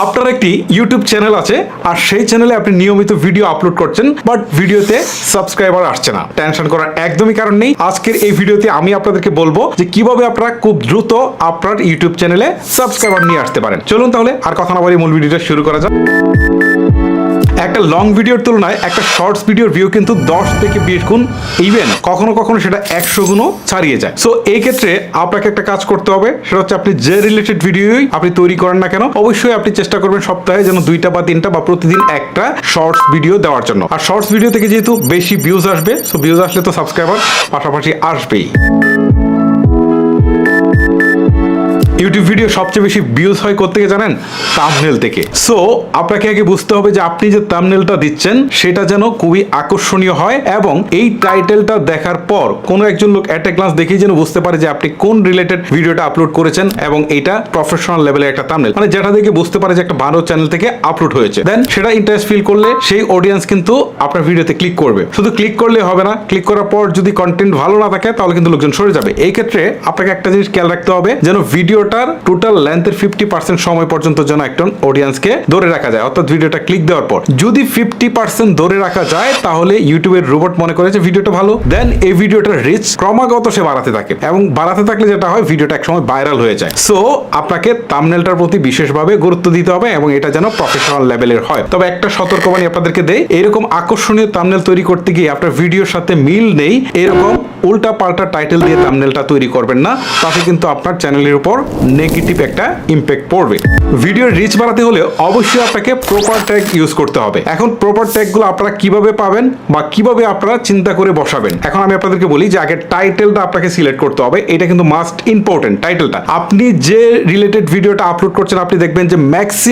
আপনার একটি YouTube channel আছে আর সেই চ্যানেলে আপনি নিয়মিত ভিডিও আপলোড করছেন, বাট ভিডিওতে সাবস্ক্রাইবার আসছে না। টেনশন করার একদমই কারণ নেই। আজকের এই ভিডিওতে আমি আপনাদেরকে বলবো যে কিভাবে আপনারা খুব দ্রুত আপনার ইউটিউব চ্যানেলে সাবস্ক্রাইবার নিয়ে আসতে পারেন। চলুন তাহলে আর কথা না বলে মূল ভিডিওটা শুরু করা যাক। একটা লং ভিডিওর তুলনায় একটা শর্টস ভিডিওর ভিউ কিন্তু 10 থেকে 20 গুণ, ইভেন কখনো কখনো সেটা 100 গুণও ছাড়িয়ে যায়। সো এই ক্ষেত্রে আপনাকে একটা কাজ করতে হবে, সেটা হচ্ছে আপনি যে রিলেটেড ভিডিওই আপনি তৈরি করেন না কেন, অবশ্যই আপনি চেষ্টা করবেন সপ্তাহে যেন 2টা বা 3টা বা প্রতিদিন একটা শর্টস ভিডিও দেওয়ার জন্য। আর শর্টস ভিডিও থেকে যেহেতু বেশি ভিউজ আসবে, সো ভিউজ আসলে তো সাবস্ক্রাইবার পাশাপাশি আসবেই। ইউটিউব ভিডিও সবচেয়ে বেশি ভিউজ হয় কোত্থেকে জানেন? থাম্বনেল থেকে। সো আপনাকে আগে বুঝতে হবে যে আপনি যে থাম্বনেলটা দিচ্ছেন সেটা যেন খুবই আকর্ষণীয় হয়, এবং এই টাইটেলটা দেখার পর কোনো একজন লোক এট এ গ্লান্স দেখেই যেন বুঝতে পারে যে আপনি কোন রিলেটেড ভিডিওটা আপলোড করেছেন, এবং এটা প্রফেশনাল লেভেলের একটা থাম্বনেল, মানে যেটা দেখে বুঝতে পারে যে একটা ভালো চ্যানেল থেকে আপলোড হয়েছে। দেন সেটা ইন্টারেস্ট ফিল করলে সেই অডিয়েন্স কিন্তু আপনার ভিডিওতে ক্লিক করবে। শুধু ক্লিক করলে হবে না, ক্লিক করার পর যদি কন্টেন্ট ভালো না থাকে তাহলে কিন্তু লোকজন সরে যাবে। এই ক্ষেত্রে আপনাকে একটা জিনিস খেয়াল রাখতে হবে, যেন ভিডিওটার টোটাল লেন্থের 50% সময় পর্যন্ত যেন একটা অডিয়েন্সকে ধরে রাখা যায়। অর্থাৎ ভিডিওটা ক্লিক দেওয়ার পর যদি 50% ধরে রাখা যায় তাহলে ইউটিউবের রোবট মনে করে যে ভিডিওটা ভালো। দেন এই ভিডিওটার রিচ ক্রমাগত সে বাড়াতে থাকে, এবং বাড়াতে থাকলে যেটা হয় ভিডিওটা একসময় ভাইরাল হয়ে যায়। সো আপনাকে থাম্বনেলটার প্রতি বিশেষভাবে গুরুত্ব দিতে হবে, এবং এটা যেন প্রফেশনাল লেভেলের হয়। তবে একটা সতর্কবাণী আপনাদেরকে দেই, এরকম আকর্ষণীয় থাম্বনেল তৈরি করতে গিয়ে আপনার ভিডিওর সাথে মিল নেই এরকম উল্টা পাল্টা টাইটেল দিয়ে থাম্বনেলটা তৈরি করবেন না, তাতে কিন্তু আপনার চ্যানেলের উপর নেগেটিভ একটা ইম্প্যাক্ট পড়বে। ভিডিওর রিচ বাড়াতে হলে অবশ্যই আপনাকে প্রপার ট্যাগ ইউজ করতে হবে। এখন প্রপার ট্যাগগুলো আপনারা কিভাবে পাবেন বা কিভাবে আপনারা চিন্তা করে বসাবেন, এখন আমি আপনাদেরকে বলি যে আগে টাইটেলটা আপনাকে সিলেক্ট করতে হবে। এটা কিন্তু মাস্ট ইম্পর্টেন্ট। টাইটেলটা আপনি যে রিলেটেড ভিডিওটা আপলোড করছেন, আপনি দেখবেন যে ম্যাক্সিমাম